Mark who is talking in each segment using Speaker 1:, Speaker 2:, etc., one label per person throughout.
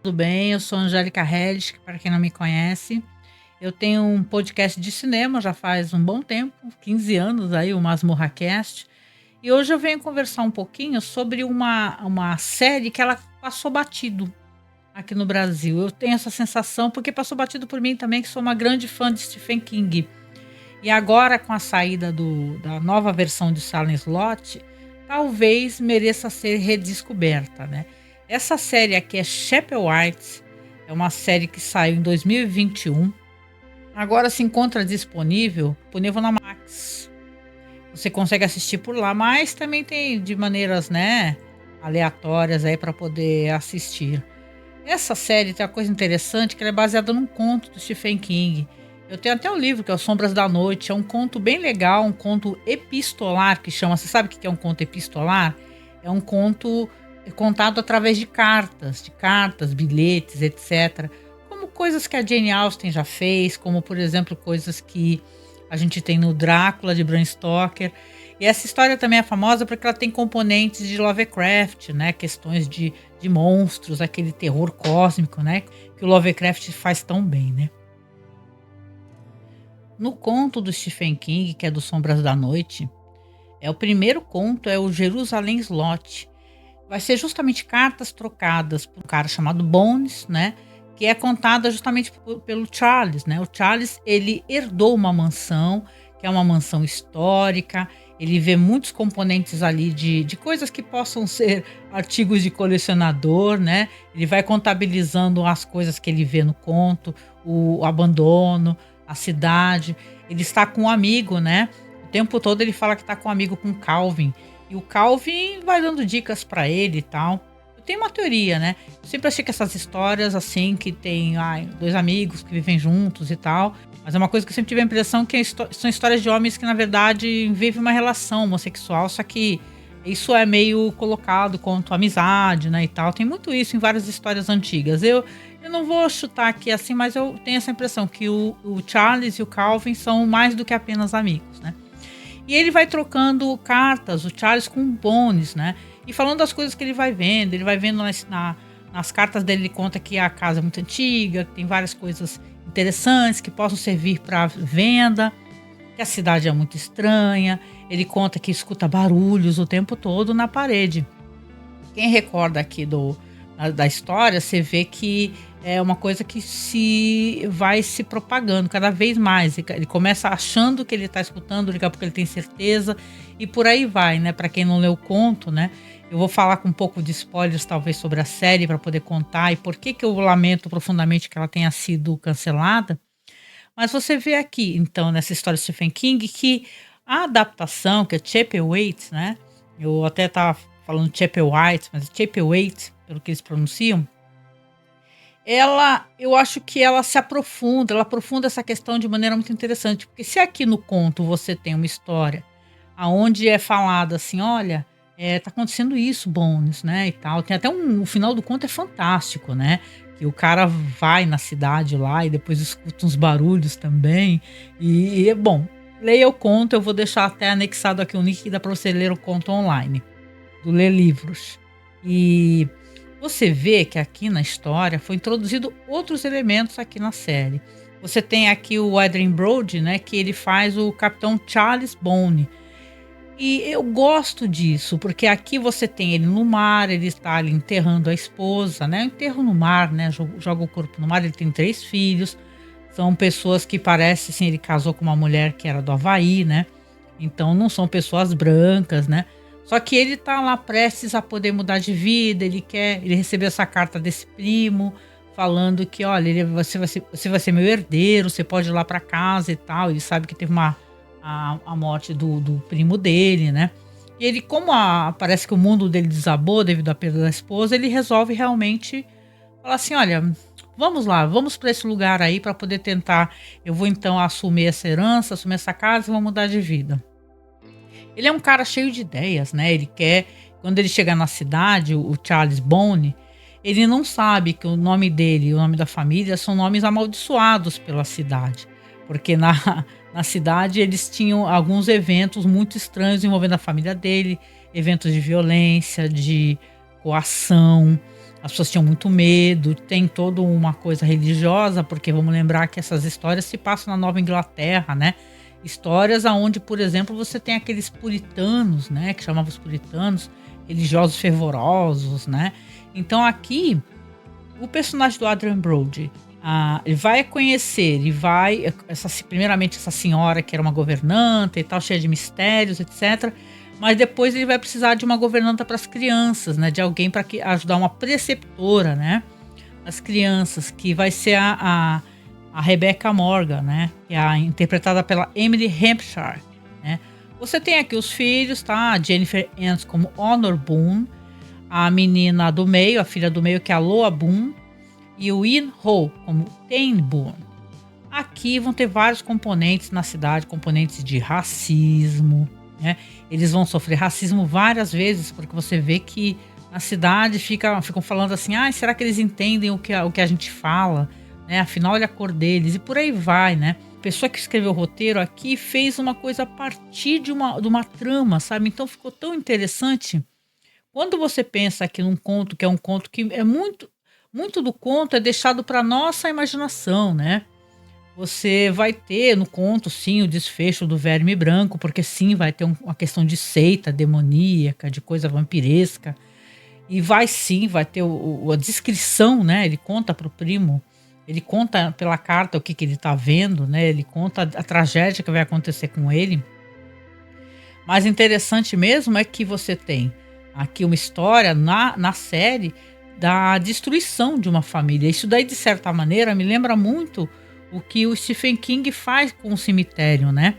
Speaker 1: tudo bem? Eu sou Angélica Hellish, que para quem não me conhece, eu tenho um podcast de cinema já faz um bom tempo, 15 anos aí, o MasmorraCast. E hoje eu venho conversar um pouquinho sobre uma série que ela passou batido aqui no Brasil. Eu tenho essa sensação porque passou batido por mim também, que sou uma grande fã de Stephen King. E agora, com a saída da nova versão de Silent Slot, talvez mereça ser redescoberta, né? Essa série aqui é White, é uma série que saiu em 2021. Agora se encontra disponível na Max. Você consegue assistir por lá, mas também tem de maneiras, né, aleatórias aí para poder assistir. Essa série tem uma coisa interessante, que ela é baseada num conto do Stephen King. Eu tenho até o livro, que é Os Sombras da Noite. É um conto bem legal, um conto epistolar, que chama. Você sabe o que é um conto epistolar? É um conto contado através de cartas, bilhetes, etc. Como coisas que a Jane Austen já fez, como, por exemplo, coisas que a gente tem no Drácula, de Bram Stoker. E essa história também é famosa porque ela tem componentes de Lovecraft, né? Questões de monstros, aquele terror cósmico, né? Que o Lovecraft faz tão bem, né? No conto do Stephen King, que é do Sombras da Noite, o primeiro conto é o Jerusalém Slot. Vai ser justamente cartas trocadas por um cara chamado Bones, né? Que é contada justamente pelo Charles, né? O Charles, ele herdou uma mansão, que é uma mansão histórica. Ele vê muitos componentes ali de coisas que possam ser artigos de colecionador, né? Ele vai contabilizando as coisas que ele vê no conto, o abandono, a cidade. Ele está com um amigo, né? O tempo todo ele fala que está com um amigo, com o Calvin. E o Calvin vai dando dicas para ele e tal. Eu tenho uma teoria, né? Eu sempre achei que essas histórias, assim, que tem dois amigos que vivem juntos e tal. Mas é uma coisa que eu sempre tive a impressão que são histórias de homens que, na verdade, vivem uma relação homossexual, só que isso é meio colocado quanto amizade, né, e tal. Tem muito isso em várias histórias antigas. Eu não vou chutar aqui assim, mas eu tenho essa impressão que o Charles e o Calvin são mais do que apenas amigos, né? E ele vai trocando cartas, o Charles com o Bones, né? E falando das coisas que ele vai vendo nas cartas dele, ele conta que a casa é muito antiga, que tem várias coisas interessantes que possam servir para venda, que a cidade é muito estranha. Ele conta que escuta barulhos o tempo todo na parede. Quem recorda aqui da história, você vê que é uma coisa que vai se propagando cada vez mais. Ele começa achando que ele está escutando, daqui a pouco ele tem certeza, e por aí vai, né? Para quem não leu o conto, né? Eu vou falar com um pouco de spoilers, talvez, sobre a série, para poder contar e por que eu lamento profundamente que ela tenha sido cancelada. Mas você vê aqui, então, nessa história de Stephen King, que a adaptação, que é Chapelwaite, né? Eu até estava falando Chapelwaite, mas Chapelwaite, pelo que eles pronunciam, eu acho que ela aprofunda essa questão de maneira muito interessante, porque se aqui no conto você tem uma história aonde é falado assim, olha, tá acontecendo isso, Bones, né, e tal, tem até o final do conto é fantástico, né, que o cara vai na cidade lá e depois escuta uns barulhos também, e bom, leia o conto, eu vou deixar até anexado aqui um link que dá para você ler o conto online, do Ler Livros, e você vê que aqui na história foi introduzido outros elementos aqui na série. Você tem aqui o Adrien Brody, né, que ele faz o Capitão Charles Bone. E eu gosto disso, porque aqui você tem ele no mar, ele está ali enterrando a esposa, né? Enterro no mar, né? Joga o corpo no mar, ele tem 3 filhos. São pessoas que parece assim, ele casou com uma mulher que era do Havaí, né? Então não são pessoas brancas, né? Só que ele tá lá prestes a poder mudar de vida, ele recebeu essa carta desse primo, falando que, olha, você vai ser meu herdeiro, você pode ir lá para casa e tal. Ele sabe que teve a morte do primo dele, né? E ele, parece que o mundo dele desabou devido à perda da esposa, ele resolve realmente falar assim, olha, vamos lá, vamos para esse lugar aí para poder tentar, eu vou então assumir essa herança, assumir essa casa e vou mudar de vida. Ele é um cara cheio de ideias, né? Ele quer, quando ele chegar na cidade, o Charles Bone, ele não sabe que o nome dele e o nome da família são nomes amaldiçoados pela cidade. Porque na cidade eles tinham alguns eventos muito estranhos envolvendo a família dele, eventos de violência, de coação. as pessoas tinham muito medo, tem toda uma coisa religiosa, porque vamos lembrar que essas histórias se passam na Nova Inglaterra, né? Histórias aonde, por exemplo, você tem aqueles puritanos, né? Que chamavam os puritanos, religiosos fervorosos, né? Então aqui, o personagem do Adrian Brody, ele vai conhecer, primeiramente essa senhora que era uma governanta e tal, cheia de mistérios, etc. Mas depois ele vai precisar de uma governanta para as crianças, né? De alguém para ajudar, uma preceptora, né? As crianças, que vai ser a Rebecca Morgan, né? Que é interpretada pela Emily Hampshire, né? Você tem aqui os filhos, tá? A Jennifer Aniston como Honor Boone, a menina do meio, a filha do meio, que é a Loa Boone, e o Ian Ho como Tane Boone. Aqui vão ter vários componentes na cidade, componentes de racismo, né? Eles vão sofrer racismo várias vezes, porque você vê que na cidade ficam falando assim, será que eles entendem o que a gente fala? Né? Afinal, olha a cor deles, e por aí vai, né? A pessoa que escreveu o roteiro aqui fez uma coisa a partir de uma trama, sabe? Então ficou tão interessante. Quando você pensa aqui num conto, que é um conto que é muito do conto é deixado para nossa imaginação, né? Você vai ter no conto, sim, o desfecho do Verme Branco, porque sim, vai ter uma questão de seita demoníaca, de coisa vampiresca. E vai ter a descrição, né? Ele conta pro primo, ele conta pela carta o que ele tá vendo, né? Ele conta a tragédia que vai acontecer com ele. Mas interessante mesmo é que você tem aqui uma história na série da destruição de uma família. Isso daí, de certa maneira, me lembra muito o que o Stephen King faz com o Cemitério, né?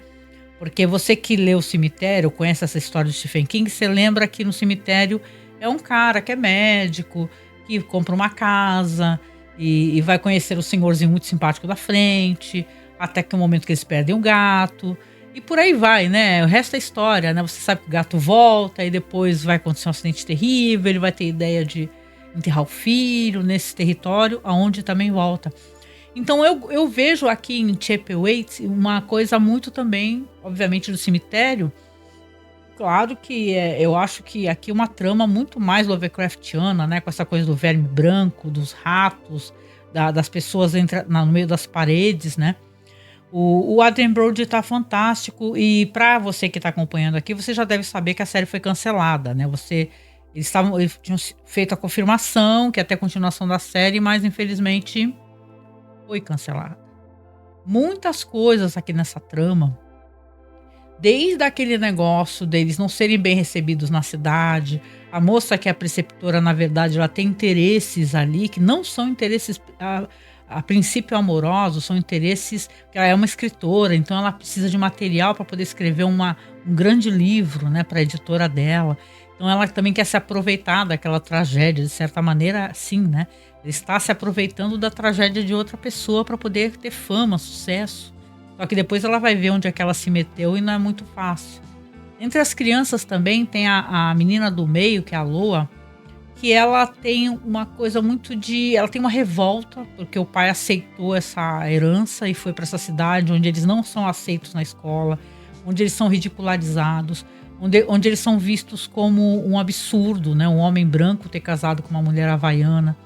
Speaker 1: Porque você que lê o Cemitério, conhece essa história do Stephen King, você lembra que no Cemitério é um cara que é médico, que compra uma casa e vai conhecer o senhorzinho muito simpático da frente, até que o momento que eles perdem o gato, e por aí vai, né? O resto é história, né? Você sabe que o gato volta e depois vai acontecer um acidente terrível, ele vai ter ideia de enterrar o filho nesse território, aonde também volta. Então eu vejo aqui em Chapelwaite uma coisa muito também, obviamente, do Cemitério. Claro que eu acho que aqui uma trama muito mais Lovecraftiana, né? Com essa coisa do verme branco, dos ratos, das pessoas no meio das paredes, né? O Adrien Brody tá fantástico, e para você que tá acompanhando aqui, você já deve saber que a série foi cancelada, né? Eles tinham feito a confirmação que ia ter a continuação da série, mas infelizmente foi cancelada. Muitas coisas aqui nessa trama, desde aquele negócio deles não serem bem recebidos na cidade, a moça que é a preceptora, na verdade, ela tem interesses ali que não são interesses a princípio amorosos, são interesses, que ela é uma escritora, então ela precisa de material para poder escrever um grande livro, né, para a editora dela. Então ela também quer se aproveitar daquela tragédia, de certa maneira, sim, né? Ele está se aproveitando da tragédia de outra pessoa para poder ter fama, sucesso. Só que depois ela vai ver onde é que ela se meteu e não é muito fácil. Entre as crianças também tem a menina do meio, que é a Loa, que ela tem uma coisa ela tem uma revolta, porque o pai aceitou essa herança e foi para essa cidade onde eles não são aceitos na escola, onde eles são ridicularizados, onde eles são vistos como um absurdo, né? Um homem branco ter casado com uma mulher havaiana.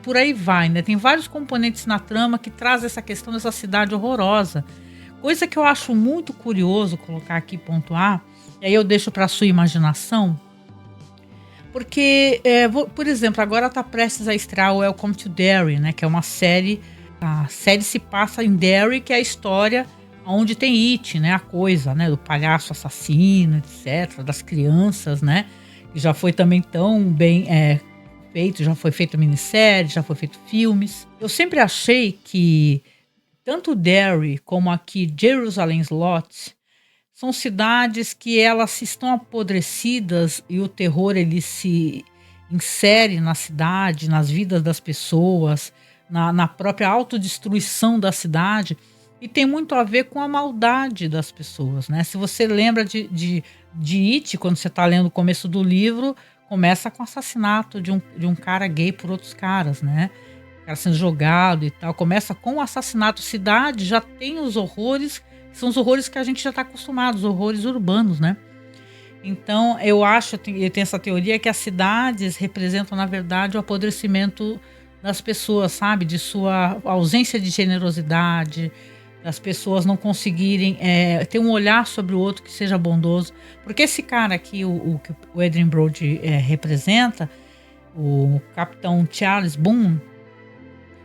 Speaker 1: Por aí vai, né? Tem vários componentes na trama que trazem essa questão dessa cidade horrorosa. Coisa que eu acho muito curioso colocar aqui, pontuar, e aí eu deixo para sua imaginação, porque, por exemplo, agora está prestes a estrear o Welcome to Derry, né? Que é uma série. A série se passa em Derry, que é a história onde tem It, né? A coisa, né? Do palhaço assassino, etc. Das crianças, né? Que já foi também tão bem feito, já foi feito minissérie, já foi feito filmes. Eu sempre achei que tanto Derry como aqui Jerusalem's Lot são cidades que elas estão apodrecidas e o terror ele se insere na cidade, nas vidas das pessoas, na própria autodestruição da cidade, e tem muito a ver com a maldade das pessoas, né? Se você lembra de It, quando você está lendo o começo do livro, começa com o assassinato de um cara gay por outros caras, né? O cara sendo jogado e tal. Começa com o assassinato. Cidade já tem os horrores, são os horrores que a gente já está acostumado, os horrores urbanos, né? Então, eu acho, eu tenho essa teoria que as cidades representam, na verdade, o apodrecimento das pessoas, sabe? De sua ausência de generosidade, das pessoas não conseguirem ter um olhar sobre o outro que seja bondoso. Porque esse cara aqui, que o Adrien Brody representa, o Capitão Charles Boone,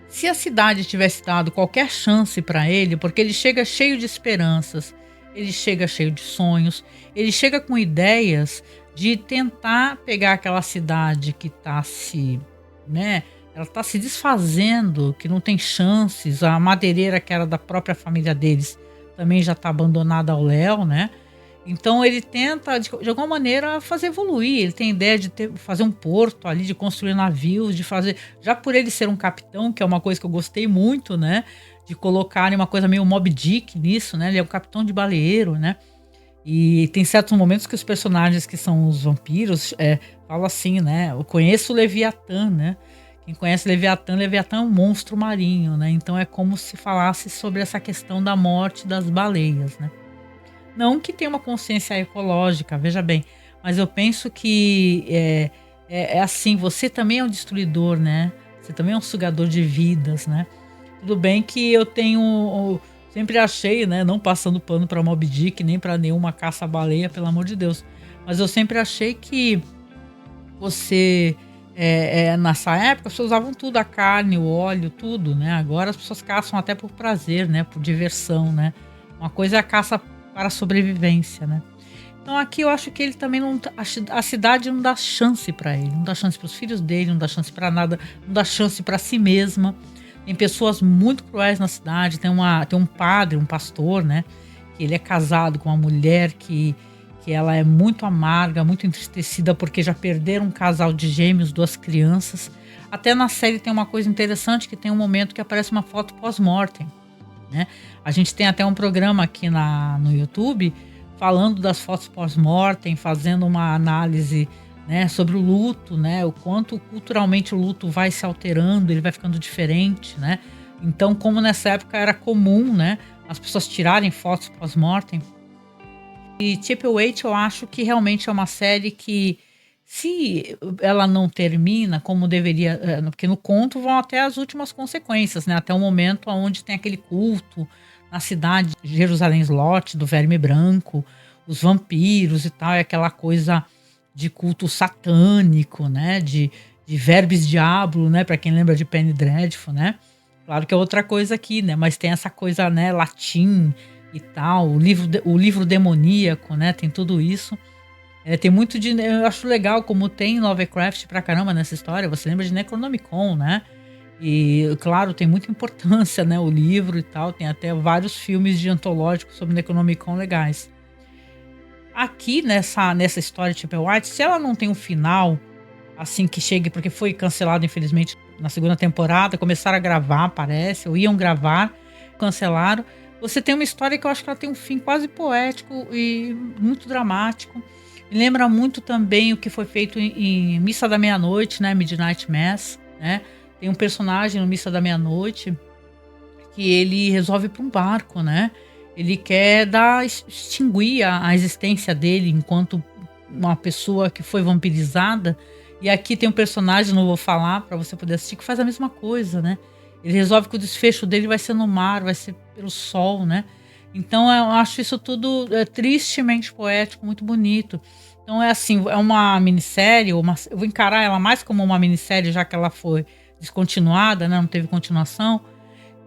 Speaker 1: se a cidade tivesse dado qualquer chance para ele, porque ele chega cheio de esperanças, ele chega cheio de sonhos, ele chega com ideias de tentar pegar aquela cidade que está né, ela está se desfazendo, que não tem chances, a madeireira que era da própria família deles também já está abandonada ao léu, né? Então ele tenta, de alguma maneira, fazer evoluir. Ele tem ideia de fazer um porto ali, de construir navios, de fazer. Já por ele ser um capitão, que é uma coisa que eu gostei muito, né? De colocarem uma coisa meio Moby Dick nisso, né? Ele é um capitão de baleeiro, né? E tem certos momentos que os personagens que são os vampiros falam assim, né? Eu conheço o Leviatã, né? Quem conhece Leviatã, Leviatã é um monstro marinho, né? Então é como se falasse sobre essa questão da morte das baleias, né? Não que tenha uma consciência ecológica, veja bem, mas eu penso que é assim, você também é um destruidor, né? Você também é um sugador de vidas, né? Tudo bem que eu sempre achei, né? Não passando pano para Moby Dick, nem para nenhuma caça-baleia, pelo amor de Deus. Mas eu sempre achei que você, nessa época, as pessoas usavam tudo, a carne, o óleo, tudo, né? Agora as pessoas caçam até por prazer, né? Por diversão, né? Uma coisa é a caça para a sobrevivência, né? Então aqui eu acho que ele também não, a cidade não dá chance para ele, não dá chance para os filhos dele, não dá chance para nada, não dá chance para si mesma. Tem pessoas muito cruéis na cidade, tem um padre, um pastor, né? Que ele é casado com uma mulher que ela é muito amarga, muito entristecida porque já perderam um casal de gêmeos, 2 crianças. Até na série tem uma coisa interessante, que tem um momento que aparece uma foto pós-mortem, né? A gente tem até um programa aqui no YouTube falando das fotos pós-mortem, fazendo uma análise, né, sobre o luto, né, o quanto culturalmente o luto vai se alterando, ele vai ficando diferente, né? Então, como nessa época era comum, né, as pessoas tirarem fotos pós-mortem. E Chippewa, eu acho que realmente é uma série que, se ela não termina como deveria, porque no conto vão até as últimas consequências, né? Até o momento onde tem aquele culto na cidade de Jerusalém Slot, do Verme Branco, os vampiros e tal, é aquela coisa de culto satânico, né? De Verbes Diablo, né? Para quem lembra de Penny Dreadful, né? Claro que é outra coisa aqui, né? Mas tem essa coisa, né? Latim e tal, o livro demoníaco, né? Tem tudo isso. Tem muito de. Eu acho legal como tem Lovecraft pra caramba nessa história. Você lembra de Necronomicon, né? E, claro, tem muita importância, né? O livro e tal. Tem até vários filmes de antológicos sobre Necronomicon legais. Aqui nessa história de Chippewa, se ela não tem um final, assim que chegue, porque foi cancelado, infelizmente, na segunda temporada, começaram a gravar, parece, ou iam gravar, cancelaram. Você tem uma história que eu acho que ela tem um fim quase poético e muito dramático. Me lembra muito também o que foi feito em Missa da Meia-Noite, né? Midnight Mass, né? Tem um personagem no Missa da Meia-Noite que ele resolve ir para um barco, né? Ele quer extinguir a existência dele enquanto uma pessoa que foi vampirizada. E aqui tem um personagem, não vou falar para você poder assistir, que faz a mesma coisa, né? Ele resolve que o desfecho dele vai ser no mar, vai ser pelo sol, né? Então eu acho isso tudo tristemente poético, muito bonito. Então é assim, é uma minissérie, eu vou encarar ela mais como uma minissérie, já que ela foi descontinuada, né? Não teve continuação,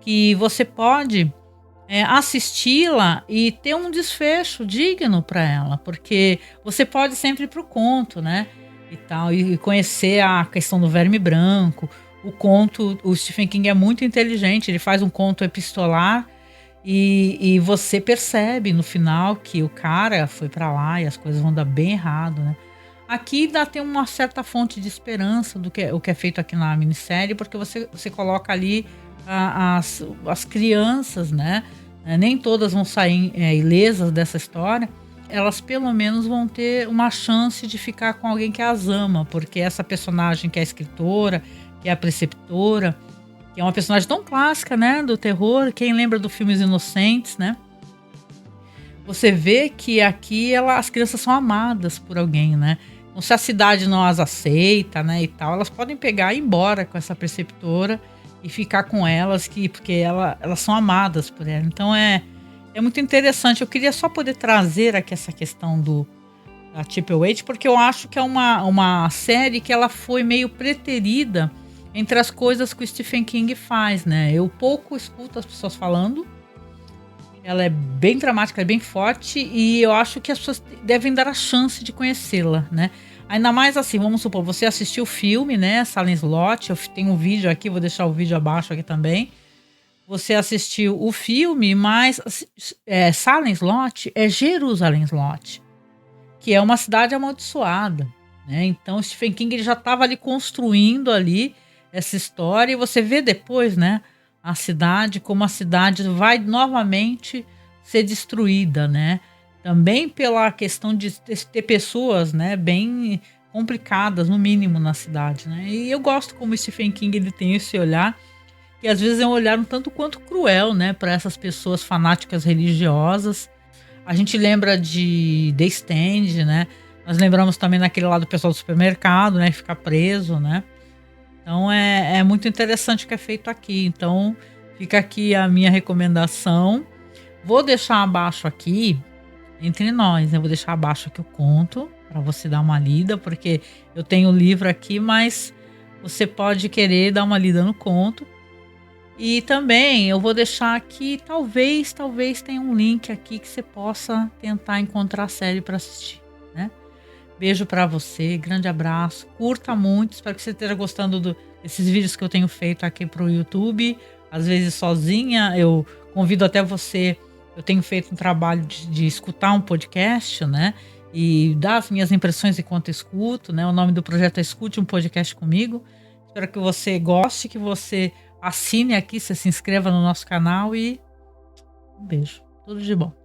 Speaker 1: que você pode assisti-la e ter um desfecho digno para ela, porque você pode sempre ir pro conto, né? E tal, e conhecer a questão do Verme Branco. O conto, o Stephen King é muito inteligente, ele faz um conto epistolar e você percebe no final que o cara foi para lá e as coisas vão dar bem errado, né? Aqui tem uma certa fonte de esperança do que o que é feito aqui na minissérie, porque você coloca ali as crianças, né? Nem todas vão sair ilesas dessa história. Elas pelo menos vão ter uma chance de ficar com alguém que as ama, porque essa personagem que é a escritora, que é a preceptora, que é uma personagem tão clássica, né, do terror, quem lembra do filme Os Inocentes, né? você vê que aqui as crianças são amadas por alguém, né? Então, se a cidade não as aceita, né, e tal, elas podem pegar e ir embora com essa preceptora e ficar com elas, porque elas são amadas por ela. Então é muito interessante. Eu queria só poder trazer aqui essa questão da Chippewa, porque eu acho que é uma série que ela foi meio preterida entre as coisas que o Stephen King faz, né? Eu pouco escuto as pessoas falando. Ela é bem dramática, é bem forte, e eu acho que as pessoas devem dar a chance de conhecê-la, né? Ainda mais assim, vamos supor, você assistiu o filme, né? Salem Slot, eu tenho um vídeo aqui, vou deixar o vídeo abaixo aqui também. Você assistiu o filme, mas Salem Slot é Jerusalém Slot, que é uma cidade amaldiçoada, né? Então o Stephen King ele já estava ali construindo ali essa história, e você vê depois, né? A cidade, como a cidade vai novamente ser destruída, né? Também pela questão de ter pessoas, né, bem complicadas, no mínimo, na cidade, né? E eu gosto como o Stephen King ele tem esse olhar, que às vezes é um olhar um tanto quanto cruel, né, para essas pessoas fanáticas religiosas. A gente lembra de The Stand, né? Nós lembramos também naquele lá do pessoal do supermercado, né, que fica preso, né? Então é muito interessante o que é feito aqui. Então fica aqui a minha recomendação. Vou deixar abaixo aqui, entre nós, né? Vou deixar abaixo aqui o conto para você dar uma lida, porque eu tenho o livro aqui, mas você pode querer dar uma lida no conto. E também eu vou deixar aqui, talvez tenha um link aqui que você possa tentar encontrar a série para assistir, né? Beijo pra você, grande abraço, curta muito, espero que você esteja gostando desses vídeos que eu tenho feito aqui pro YouTube, às vezes sozinha, eu convido até você, eu tenho feito um trabalho de escutar um podcast, né, e dar as minhas impressões enquanto escuto, né, o nome do projeto é Escute um Podcast Comigo, espero que você goste, que você assine aqui, você se inscreva no nosso canal e um beijo, tudo de bom.